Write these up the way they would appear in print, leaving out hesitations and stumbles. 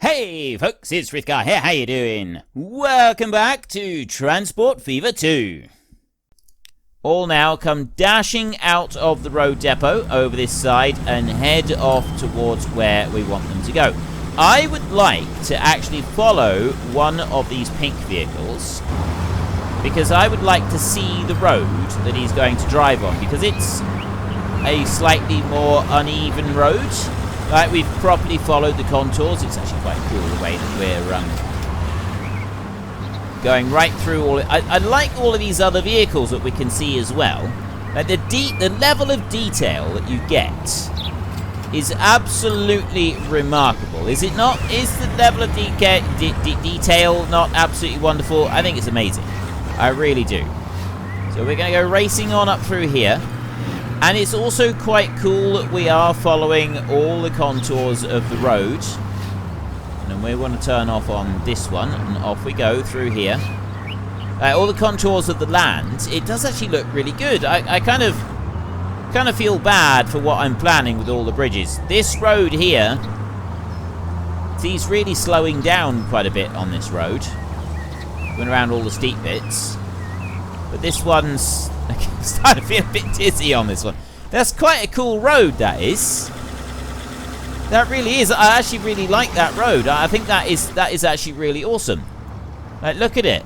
Hey folks, it's Frithgar here, how you doing? Welcome back to Transport Fever 2. All now come dashing out of the road depot over this side and head off towards where we want them to go. I would like to actually follow one of these pink vehicles because I would like to see the road that he's going to drive on, because it's a slightly more uneven road. Right, we've properly followed the contours. It's actually quite cool the way that we're going right through all. I like all of these other vehicles that we can see as well. Like the level of detail that you get is absolutely remarkable, is it not? Is the level of detail not absolutely wonderful? I think it's amazing. I really do. So we're going to go racing on up through here. And it's also quite cool that we are following all the contours of the road. And then we want to turn off on this one, and off we go through here. All the contours of the land, it does actually look really good. I kind of feel bad for what I'm planning with all the bridges. This road here, he's really slowing down quite a bit on this road. Going around all the steep bits. But this one's... I'm starting to feel a bit dizzy on this one. That's quite a cool road, that is. That really is. I actually really like that road. I think that is actually really awesome. Like, look at it.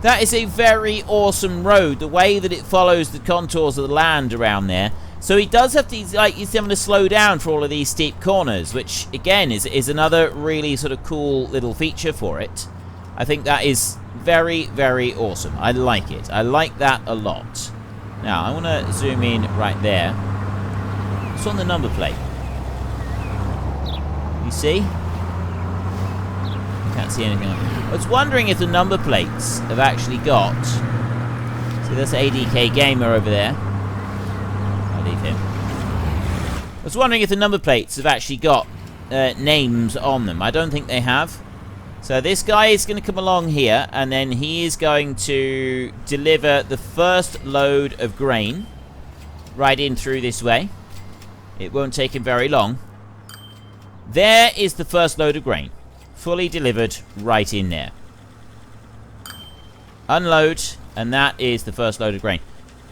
That is a very awesome road. The way that it follows the contours of the land around there. So he does have to, like, he's having to slow down for all of these steep corners, which, again, is another really sort of cool little feature for it. I think that is very, very awesome. I like it. I like that a lot. Now, I want to zoom in right there. What's on the number plate? You see? Can't see anything on it. I was wondering if the number plates have actually got... See, that's ADK Gamer over there. I'll leave him. I was wondering if the number plates have actually got names on them. I don't think they have. So this guy is going to come along here, and then he is going to deliver the first load of grain right in through this way. It won't take him very long. There is the first load of grain, fully delivered right in there. Unload, and that is the first load of grain.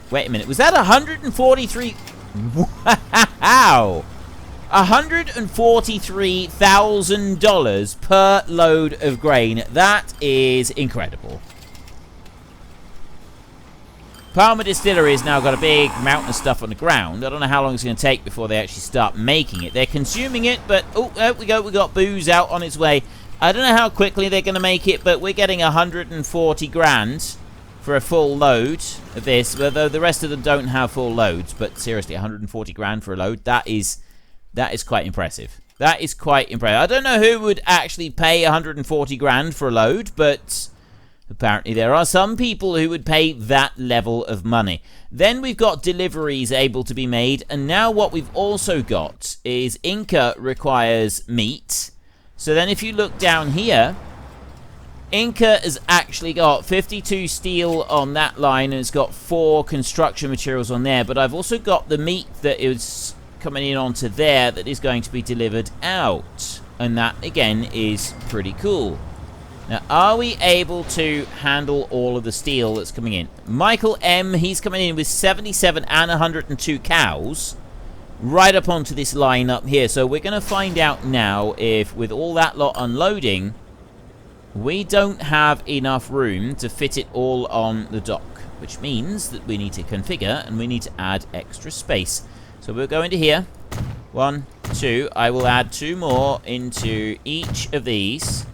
Wait a minute, was that 143? Wow! $143,000 per load of grain. That is incredible. Palmer Distillery has now got a big mountain of stuff on the ground. I don't know how long it's going to take before they actually start making it. They're consuming it, but oh, there we go. We got booze out on its way. I don't know how quickly they're going to make it, but we're getting 140 grand for a full load of this. Although the rest of them don't have full loads, but seriously, 140 grand for a load. That is quite impressive. That is quite impressive. I don't know who would actually pay 140 grand for a load, but apparently there are some people who would pay that level of money. Then we've got deliveries able to be made, and now what we've also got is Inca requires meat. So then if you look down here, Inca has actually got 52 steel on that line, and it's got 4 construction materials on there, but I've also got the meat that is coming in onto there that is going to be delivered out, and that again is pretty cool. Now, are we able to handle all of the steel that's coming in? Michael M, he's coming in with 77 and 102 cows right up onto this line up here. So we're going to find out now if with all that lot unloading we don't have enough room to fit it all on the dock, which means that we need to configure and we need to add extra space. So we'll go into here. 1, 2. I will add 2 more into each of these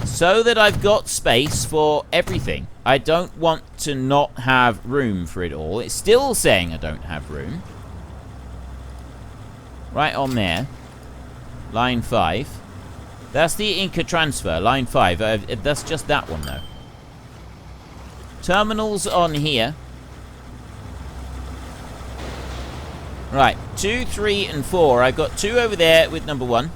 so that I've got space for everything. I don't want to not have room for it all. It's still saying I don't have room. Right on there. Line 5. That's the Inca transfer. Line 5. That's just that one, though. Terminals on here. Right, 2, 3, and 4. I've got 2 over there with number 1.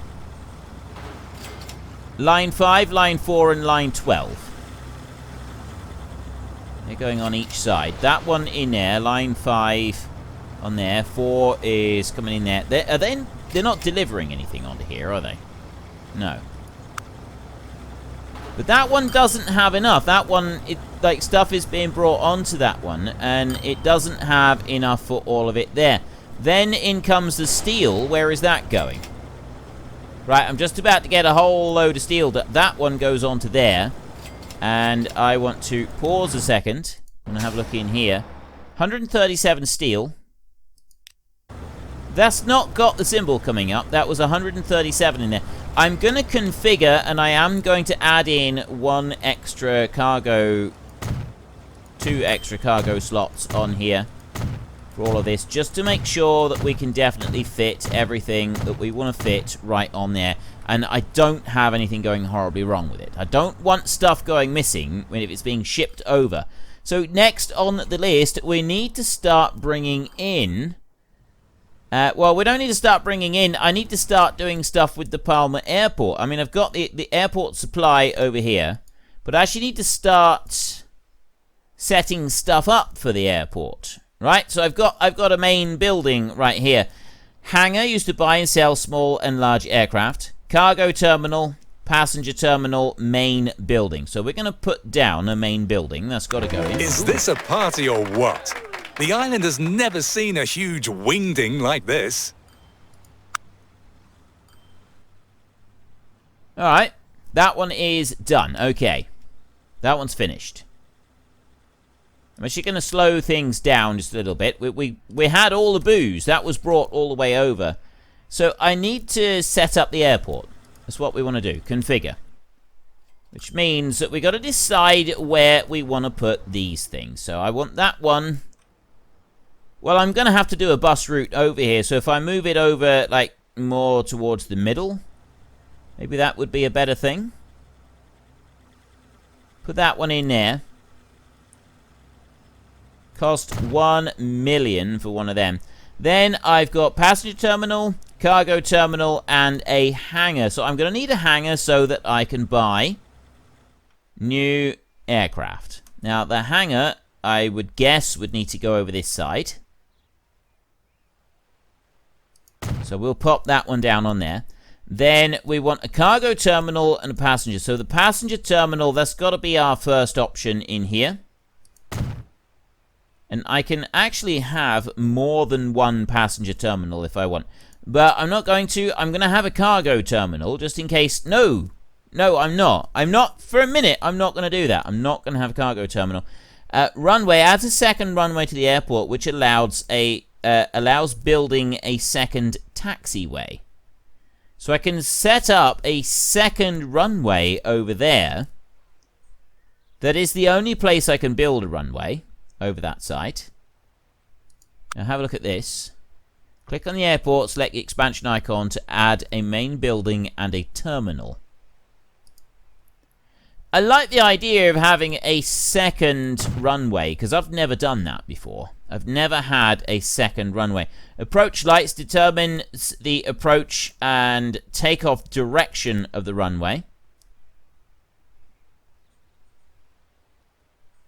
Line 5, line 4, and line 12. They're going on each side. That one in there, line 5 on there. 4 is coming in there. They're not delivering anything onto here, are they? No. But that one doesn't have enough. That one, like, stuff is being brought onto that one, and it doesn't have enough for all of it there. Then in comes the steel. Where is that going? Right, I'm just about to get a whole load of steel. That one goes onto there. And I want to pause a second. I'm going to have a look in here. 137 steel. That's not got the symbol coming up. That was 137 in there. I'm going to configure, and I am going to add in 2 extra cargo slots on here for all of this, just to make sure that we can definitely fit everything that we want to fit right on there. And I don't have anything going horribly wrong with it. I don't want stuff going missing when it's being shipped over. So next on the list, we need to start bringing in... well, we don't need to start bringing in... I need to start doing stuff with the Palma Airport. I mean, I've got the airport supply over here, but I actually need to start setting stuff up for the airport. Right? So I've got a main building right here. Hangar, used to buy and sell small and large aircraft. Cargo terminal, passenger terminal, main building. So we're going to put down a main building. That's got to go in. Is this a party or what? The island has never seen a huge wingding like this. Alright, that one is done. Okay, that one's finished. I'm actually going to slow things down just a little bit. We had all the booze. That was brought all the way over. So I need to set up the airport. That's what we want to do. Configure. Which means that we got to decide where we want to put these things. So I want that one. Well, I'm going to have to do a bus route over here. So if I move it over, like, more towards the middle, maybe that would be a better thing. Put that one in there. Cost 1 million for one of them. Then I've got passenger terminal, cargo terminal, and a hangar. So I'm going to need a hangar so that I can buy new aircraft. Now, the hangar, I would guess, would need to go over this side. So we'll pop that one down on there. Then we want a cargo terminal and a passenger. So the passenger terminal, that's got to be our first option in here. And I can actually have more than one passenger terminal if I want. But I'm not going to. I'm going to have a cargo terminal just in case. No, I'm not. I'm not. For a minute, I'm not going to do that. I'm not going to have a cargo terminal. Runway adds a second runway to the airport, which allows building a second taxiway. So I can set up a second runway over there. That is the only place I can build a runway. Over that site. Now have a look at this. Click on the airport, select the expansion icon to add a main building and a terminal. I like the idea of having a second runway, because I've never done that before. I've never had a second runway. Approach lights determines the approach and takeoff direction of the runway.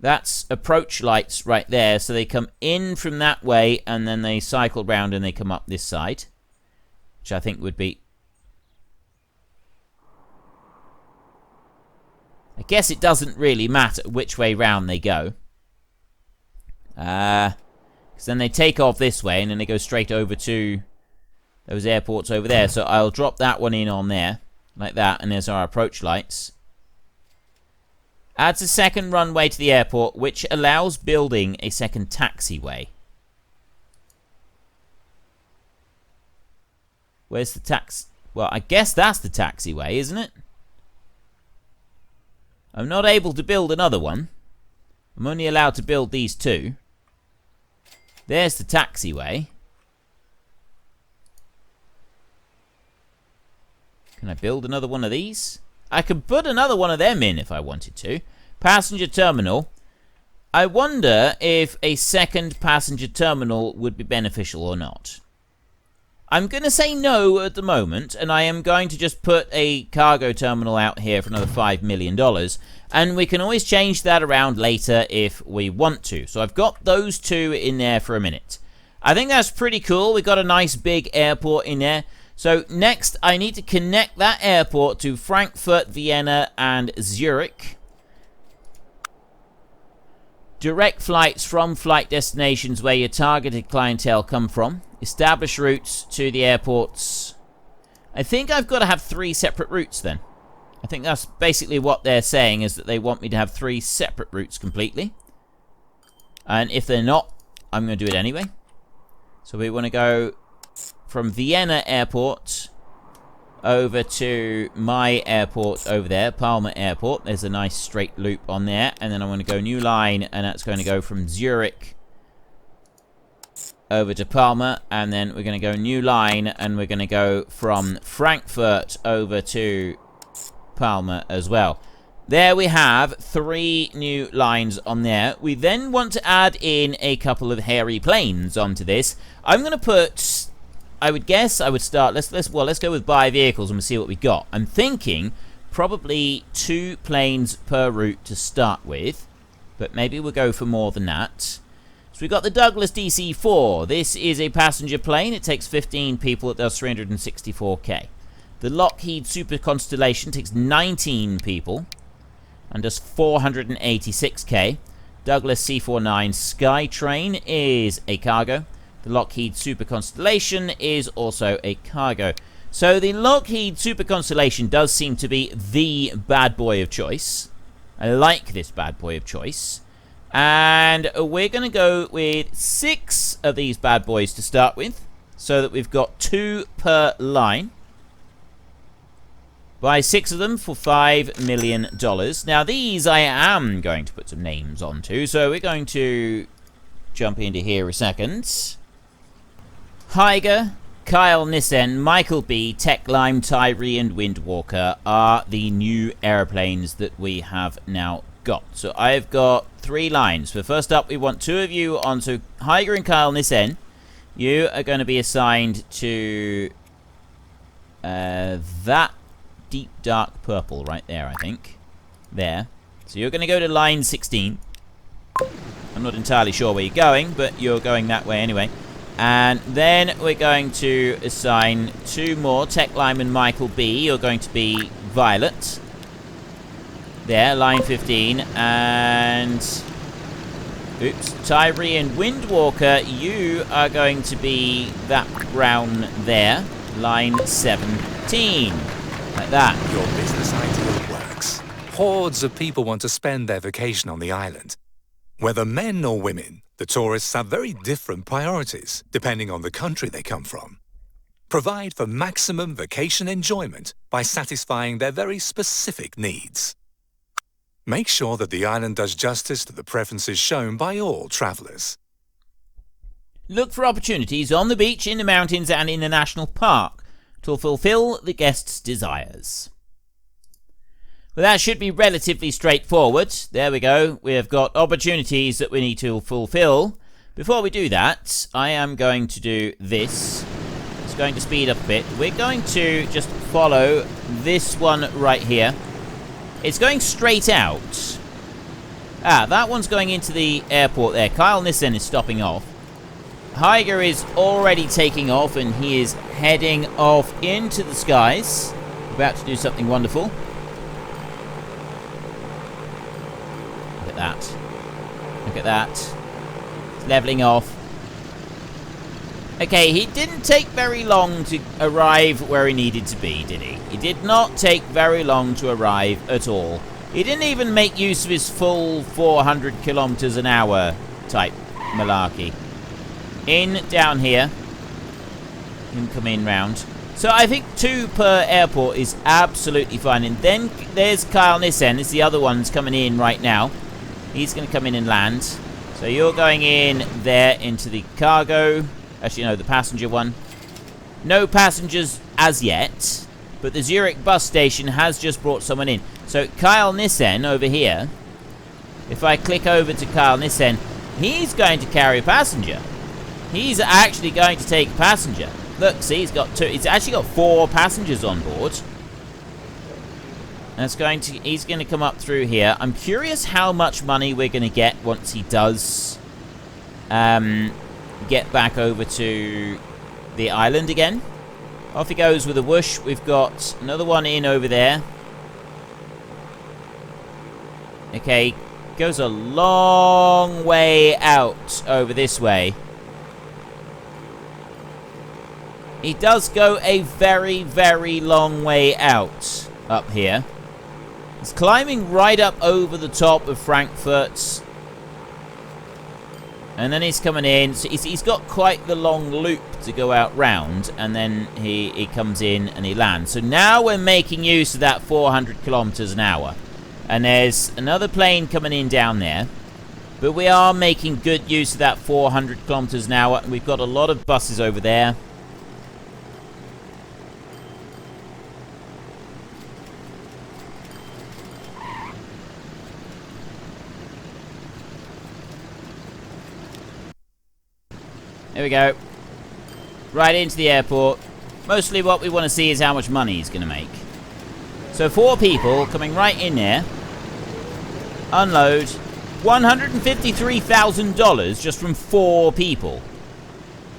That's approach lights right there. So they come in from that way, and then they cycle round and they come up this side. Which I think would be... I guess it doesn't really matter which way round they go. Because then they take off this way, and then they go straight over to those airports over there. So I'll drop that one in on there. Like that, and there's our approach lights. Adds a second runway to the airport, which allows building a second taxiway. Where's the tax... Well, I guess that's the taxiway, isn't it? I'm not able to build another one. I'm only allowed to build these two. There's the taxiway. Can I build another one of these? I could put another one of them in if I wanted to. Passenger terminal. I wonder if a second passenger terminal would be beneficial or not. I'm going to say no at the moment, and I am going to just put a cargo terminal out here for another $5 million, and we can always change that around later if we want to. So I've got those two in there for a minute. I think that's pretty cool. We've got a nice big airport in there. So next, I need to connect that airport to Frankfurt, Vienna, and Zurich. Direct flights from flight destinations where your targeted clientele come from. Establish routes to the airports. I think I've got to have 3 separate routes then. I think that's basically what they're saying, is that they want me to have 3 separate routes completely. And if they're not, I'm going to do it anyway. So we want to go from Vienna Airport over to my airport over there, Palma Airport. There's a nice straight loop on there. And then I want to go new line, and that's going to go from Zurich over to Palma. And then we're going to go new line, and we're going to go from Frankfurt over to Palma as well. There we have 3 new lines on there. We then want to add in a couple of hairy planes onto this. I'm going to put, I would guess I would start, let's go with buy vehicles and we'll see what we got. I'm thinking probably 2 planes per route to start with, but maybe we'll go for more than that. So we've got the Douglas DC-4. This is a passenger plane. It takes 15 people. It does 364k. The Lockheed Super Constellation takes 19 people and does 486k. Douglas C-49 Skytrain is a cargo. The Lockheed Super Constellation is also a cargo. So the Lockheed Super Constellation does seem to be the bad boy of choice. I like this bad boy of choice. And we're going to go with 6 of these bad boys to start with, so that we've got 2 per line. Buy 6 of them for $5 million. Now these I am going to put some names onto, so we're going to jump into here a second. Higer, Kyle Nissen, Michael B, Techlime, Tyree, and Windwalker are the new airplanes that we have now got. So I've got 3 lines. So first up, we want 2 of you onto Higer and Kyle Nissen. You are going to be assigned to that deep dark purple right there, I think. There. So you're going to go to line 16. I'm not entirely sure where you're going, but you're going that way anyway. And then we're going to assign 2 more, Techlime and Michael B. You're going to be violet. There, line 15. And oops, Tyree and Windwalker, you are going to be that brown there, line 17. Like that. Your business idea works. Hordes of people want to spend their vacation on the island. Whether men or women, the tourists have very different priorities, depending on the country they come from. Provide for maximum vacation enjoyment by satisfying their very specific needs. Make sure that the island does justice to the preferences shown by all travellers. Look for opportunities on the beach, in the mountains, and in the national park to fulfill the guests' desires. Well, that should be relatively straightforward. There we go. We have got opportunities that we need to fulfill. Before we do that, I am going to do this. It's going to speed up a bit. We're going to just follow this one right here. It's going straight out. Ah, that one's going into the airport there. Kyle Nissen is stopping off. Higer is already taking off, and he is heading off into the skies. About to do something wonderful. Look at that. Look at that. It's leveling off. Okay, he didn't take very long to arrive where he needed to be, did he? He did not take very long to arrive at all. He didn't even make use of his full 400 kilometers an hour type malarkey. In, down here. And come in round. So I think 2 per airport is absolutely fine. And then there's Kyle Nissen. It's the other one's coming in right now. He's going to come in and land. So you're going in there into the cargo. Actually, no, the passenger one. No passengers as yet. But the Zurich bus station has just brought someone in. So Kyle Nissen over here. If I click over to Kyle Nissen, he's going to carry a passenger. He's actually going to take a passenger. Look, see, he's got 2. He's actually got 4 passengers on board. That's going to. He's going to come up through here. I'm curious how much money we're going to get once he does get back over to the island again. Off he goes with a whoosh. We've got another one in over there. Okay, goes a long way out over this way. He does go a very, very long way out up here. He's climbing right up over the top of Frankfurt. And then he's coming in. So he's got quite the long loop to go out round. And then he comes in and he lands. So now we're making use of that 400 kilometers an hour. And there's another plane coming in down there. But we are making good use of that 400 kilometers an hour. And we've got a lot of buses over there. There we go. Right into the airport. Mostly what we want to see is how much money he's going to make. So 4 people coming right in there. Unload. $153,000 just from 4 people.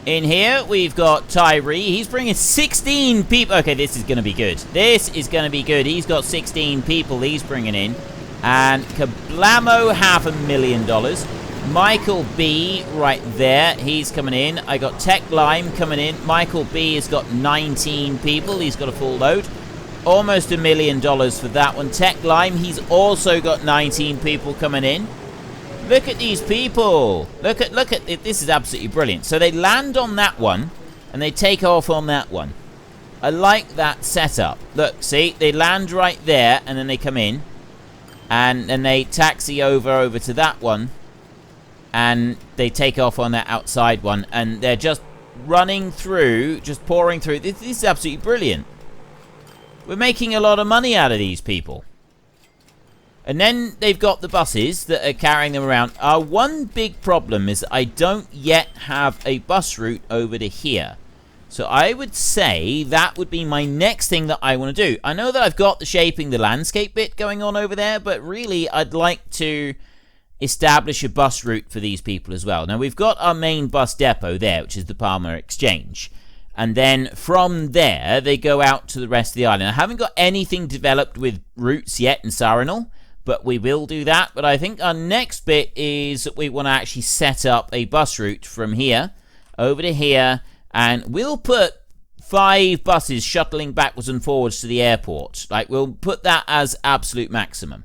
In here, we've got Tyree. He's bringing 16 people. Okay, this is going to be good. This is going to be good. He's got 16 people he's bringing in. And kablamo, $500,000. Michael B right there. He's coming in. I got Tech Lime coming in. Michael B has got 19 people. He's got a full load. Almost $1 million for that one. Tech Lime, he's also got 19 people coming in. Look at these people. Look at it. This is absolutely brilliant. So they land on that one and they take off on that one. I like that setup. Look, see, they land right there and then they come in and then they taxi over to that one. And they take off on that outside one. And they're just running through, just pouring through. This is absolutely brilliant. We're making a lot of money out of these people. And then they've got the buses that are carrying them around. Our one big problem is that I don't yet have a bus route over to here. So I would say that would be my next thing that I want to do. I know that I've got the shaping the landscape bit going on over there. But really, I'd like to establish a bus route for these people as well. Now, we've got our main bus depot there, which is the Palmer Exchange. And then from there, they go out to the rest of the island. I haven't got anything developed with routes yet in Sarinal, but we will do that. But I think our next bit is that we want to actually set up a bus route from here over to here. And we'll put 5 buses shuttling backwards and forwards to the airport. Like, we'll put that as absolute maximum.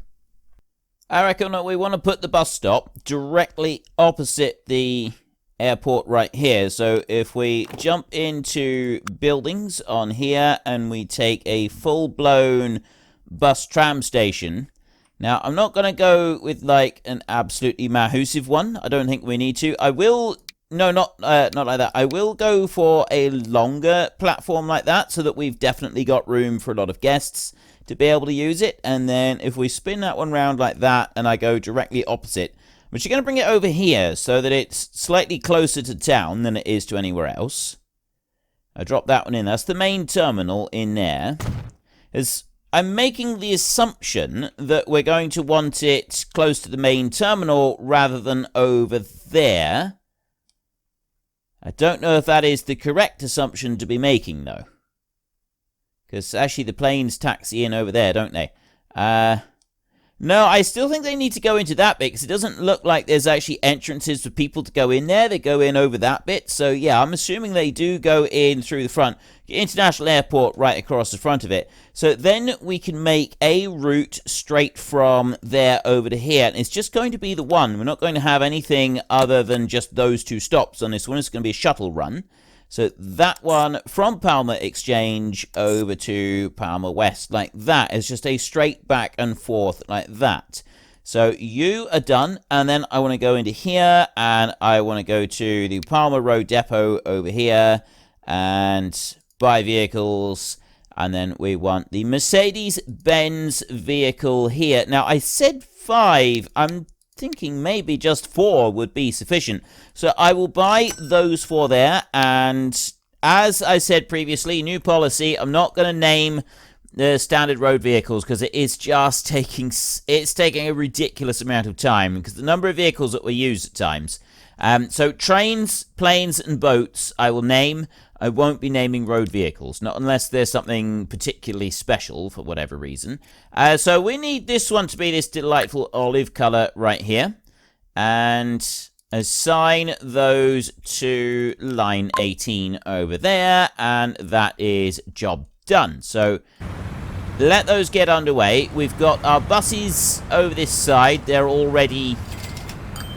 I reckon that we want to put the bus stop directly opposite the airport right here. So if we jump into buildings on here and we take a full-blown bus tram station. Now, I'm not going to go with like an absolutely massive one. I don't think we need to. I will... No, not like that. I will go for a longer platform like that so that we've definitely got room for a lot of guests to be able to use it. And then if we spin that one round like that and I go directly opposite, I'm actually going to bring it over here so that it's slightly closer to town than it is to anywhere else. I drop that one in. That's the main terminal in there. I'm making the assumption that we're going to want it close to the main terminal rather than over there. I don't know if that is the correct assumption to be making, though. Because actually the planes taxi in over there, don't they? No, I still think they need to go into that bit, because it doesn't look like there's actually entrances for people to go in there. They go in over that bit. So, yeah, I'm assuming they do go in through the front. International Airport right across the front of it. So then we can make a route straight from there over to here. And it's just going to be the one. We're not going to have anything other than just those 2 stops on this one. It's going to be a shuttle run. So that one from Palmer Exchange over to Palmer West, like that, is just a straight back and forth like that. So you are done, and then I want to go into here, and I want to go to the Palmer Road Depot over here, and buy vehicles, and then we want the Mercedes-Benz vehicle here. Now, I said 5. I'm thinking maybe just 4 would be sufficient. So I will buy those 4 there, and as I said previously, new policy, I'm not going to name the standard road vehicles because it is just taking a ridiculous amount of time, because the number of vehicles that we use at times. So trains, planes, and boats I will name. I won't be naming road vehicles, not unless there's something particularly special for whatever reason. So we need this one to be this delightful olive color right here. And assign those to line 18 over there. And that is job done. So let those get underway. We've got our buses over this side. They're already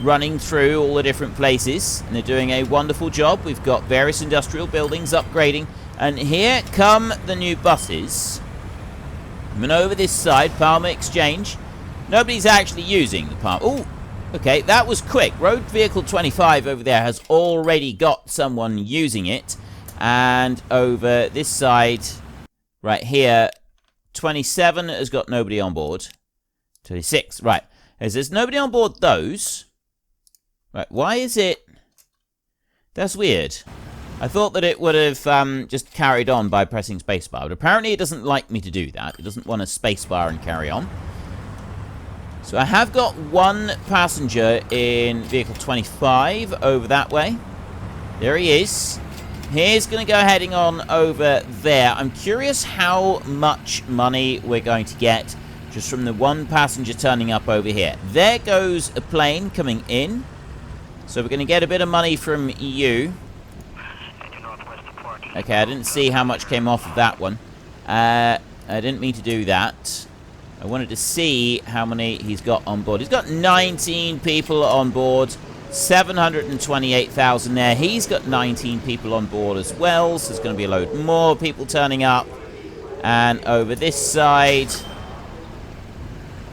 running through all the different places, and they're doing a wonderful job. We've got various industrial buildings upgrading, and here come the new buses. Coming over this side, Palmer Exchange. Nobody's actually using the Palmer. Oh, okay, that was quick. Road Vehicle 25 over there has already got someone using it, and over this side, right here, 27 has got nobody on board. 26, right. As there's nobody on board those. Right, why is it... That's weird. I thought that it would have just carried on by pressing spacebar, but apparently it doesn't like me to do that. It doesn't want a spacebar and carry on. So I have got one passenger in vehicle 25 over that way. There he is. He's going to go heading on over there. I'm curious how much money we're going to get just from the one passenger turning up over here. There goes a plane coming in. So we're going to get a bit of money from you. Okay, I didn't see how much came off of that one. I didn't mean to do that. I wanted to see how many he's got on board. He's got 19 people on board. 728,000 there. He's got 19 people on board as well. So there's going to be a load more people turning up. And over this side...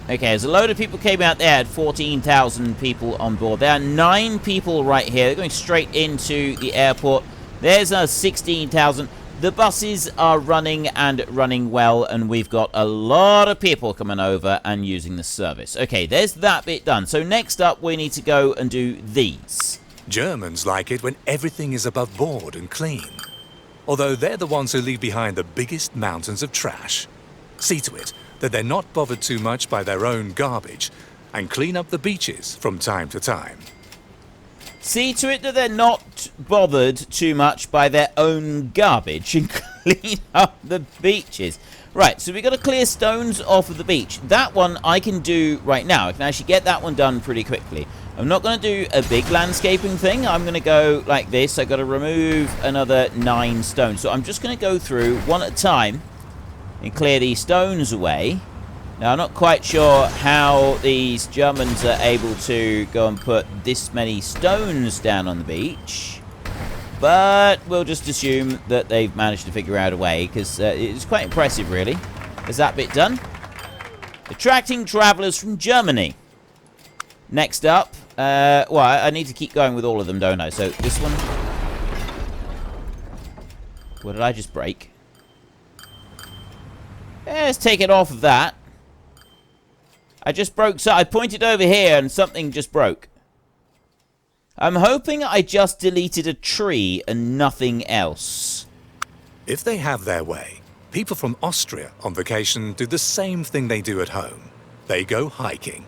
Okay, there's a load of people came out there at 14,000 people on board. There are 9 people right here. They're going straight into the airport. There's 16,000. The buses are running and running well, and we've got a lot of people coming over and using the service. Okay, there's that bit done. So next up, we need to go and do these. Germans like it when everything is above board and clean. Although they're the ones who leave behind the biggest mountains of trash. See to it that they're not bothered too much by their own garbage and clean up the beaches from time to time. See to it that they're not bothered too much by their own garbage and clean up the beaches. Right, so we've got to clear stones off of the beach. That one I can do right now. I can actually get that one done pretty quickly. I'm not going to do a big landscaping thing. I'm going to go like this. I've got to remove another 9 stones. So I'm just going to go through one at a time and clear these stones away. Now, I'm not quite sure how these Germans are able to go and put this many stones down on the beach. But we'll just assume that they've managed to figure out a way, because it's quite impressive, really. Is that bit done? Attracting travelers from Germany. Next up, well, I need to keep going with all of them, don't I? So this one. What did I just break? Let's take it off of that. I just broke, so I pointed over here and something just broke. I'm hoping I just deleted a tree and nothing else. If they have their way, people from Austria on vacation do the same thing they do at home. They go hiking.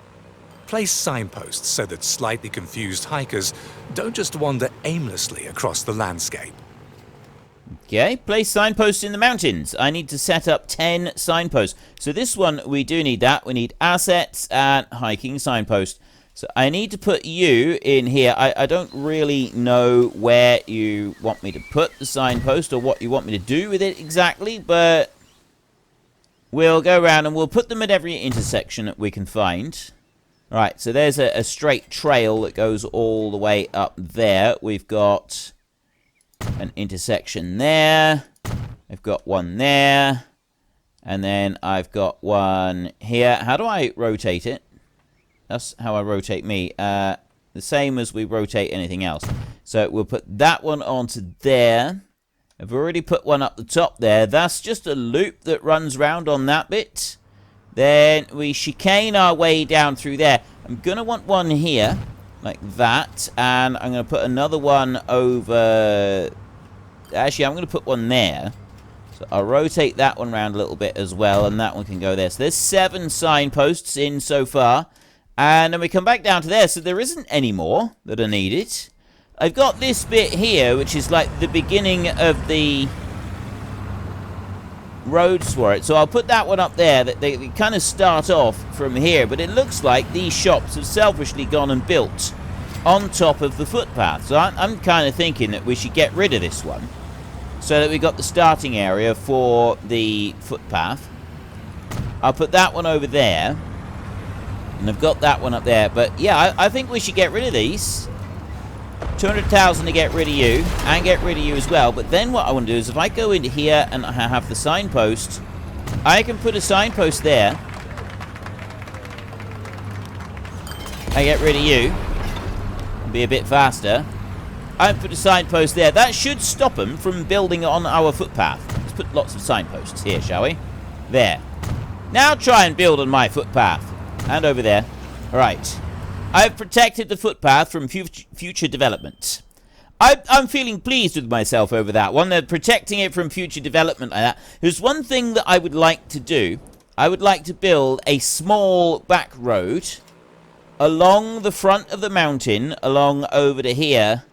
Place signposts so that slightly confused hikers don't just wander aimlessly across the landscape. Okay, place signposts in the mountains. I need to set up 10 signposts. So this one, we do need that. We need assets and hiking signpost. So I need to put you in here. I don't really know where you want me to put the signpost or what you want me to do with it exactly, but we'll go around and we'll put them at every intersection that we can find. Right, so there's a straight trail that goes all the way up there. We've got an intersection there. I've got one there. And then I've got one here. How do I rotate it? That's how I rotate me. The same as we rotate anything else. So we'll put that one onto there. I've already put one up the top there. That's just a loop that runs round on that bit. Then we chicane our way down through there. I'm going to want one here. Like that. And I'm going to put another one over... Actually, I'm going to put one there. So I'll rotate that one around a little bit as well. And that one can go there. So there's 7 signposts in so far. And then we come back down to there, so there isn't any more that are needed. I've got this bit here, which is like the beginning of the roads for it. So I'll put that one up there. That they kind of start off from here, but it looks like these shops have selfishly gone and built on top of the footpath. So I'm kind of thinking that we should get rid of this one, so that we got the starting area for the footpath. I'll put that one over there, and I've got that one up there. But yeah, I think we should get rid of these. 200,000 to get rid of you, and get rid of you as well. But then what I want to do is, if I go into here and I have the signpost, I can put a signpost there. I get rid of you. Be a bit faster. I put a signpost there. That should stop them from building on our footpath. Let's put lots of signposts here, shall we? There. Now try and build on my footpath. And over there. Alright. I've protected the footpath from future development. I'm feeling pleased with myself over that one. They're protecting it from future development like that. There's one thing that I would like to do. I would like to build a small back road along the front of the mountain, along over to here,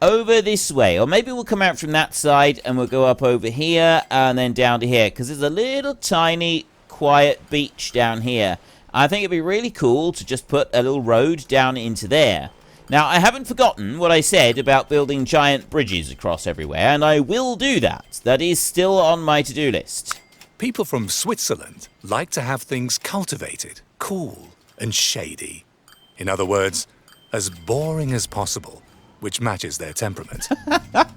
over this way. Or maybe we'll come out from that side and we'll go up over here and then down to here. Because there's a little tiny quiet beach down here. I think it'd be really cool to just put a little road down into there. Now, I haven't forgotten what I said about building giant bridges across everywhere, and I will do that. That is still on my to-do list. People from Switzerland like to have things cultivated, cool, and shady. In other words, as boring as possible, which matches their temperament.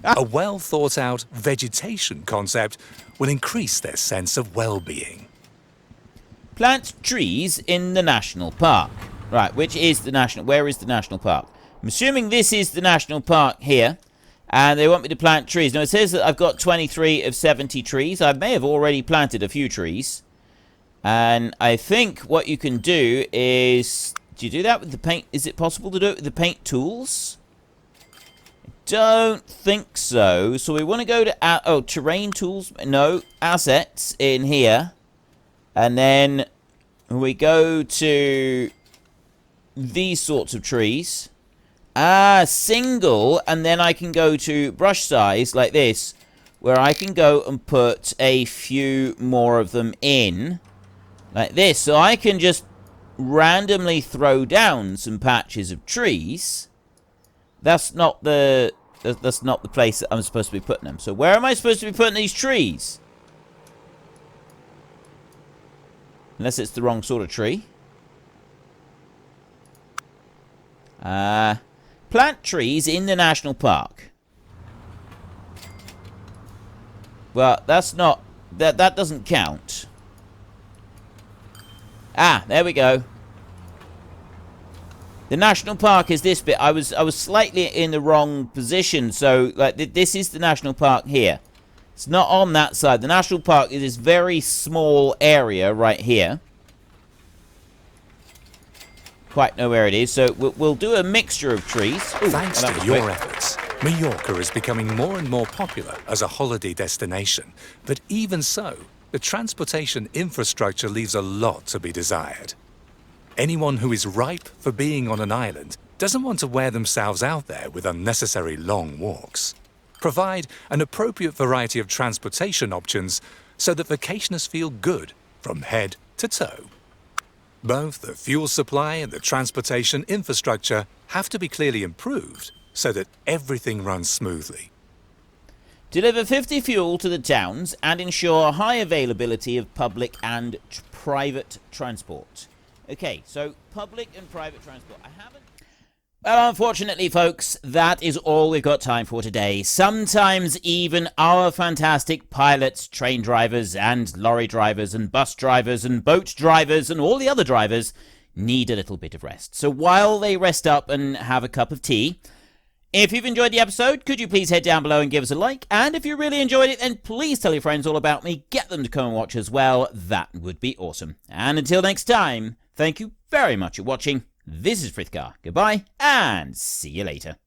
A well-thought-out vegetation concept will increase their sense of well-being. Plant trees in the national park. Right, which is the national... Where is the national park? I'm assuming this is the national park here. And they want me to plant trees. Now, it says that I've got 23 of 70 trees. I may have already planted a few trees. And I think what you can do is... Do you do that with the paint? Is it possible to do it with the paint tools? I don't think so. So we want to go to... terrain tools. No, assets in here. And then we go to these sorts of trees. Single. And then I can go to brush size like this, where I can go and put a few more of them in. Like this. So I can just randomly throw down some patches of trees. That's not the place that I'm supposed to be putting them. So where am I supposed to be putting these trees? Unless it's the wrong sort of tree. Plant trees in the national park. Well, that's not... That doesn't count. There we go. The national park is this bit. I was slightly in the wrong position. So, like, this is the national park here. It's not on that side. The national park is this very small area right here. Quite know where it is. So we'll do a mixture of trees. Ooh, thanks to your efforts, Mallorca is becoming more and more popular as a holiday destination. But even so, the transportation infrastructure leaves a lot to be desired. Anyone who is ripe for being on an island doesn't want to wear themselves out there with unnecessary long walks. Provide an appropriate variety of transportation options so that vacationers feel good from head to toe. Both the fuel supply and the transportation infrastructure have to be clearly improved so that everything runs smoothly. Deliver 50 fuel to the towns and ensure high availability of public and private transport. Okay, so public and private transport. Well, unfortunately, folks, that is all we've got time for today. Sometimes even our fantastic pilots, train drivers, and lorry drivers, and bus drivers, and boat drivers, and all the other drivers need a little bit of rest. So while they rest up and have a cup of tea, if you've enjoyed the episode, could you please head down below and give us a like? And if you really enjoyed it, then please tell your friends all about me. Get them to come and watch as well. That would be awesome. And until next time, thank you very much for watching. This is Frithgar. Goodbye, and see you later.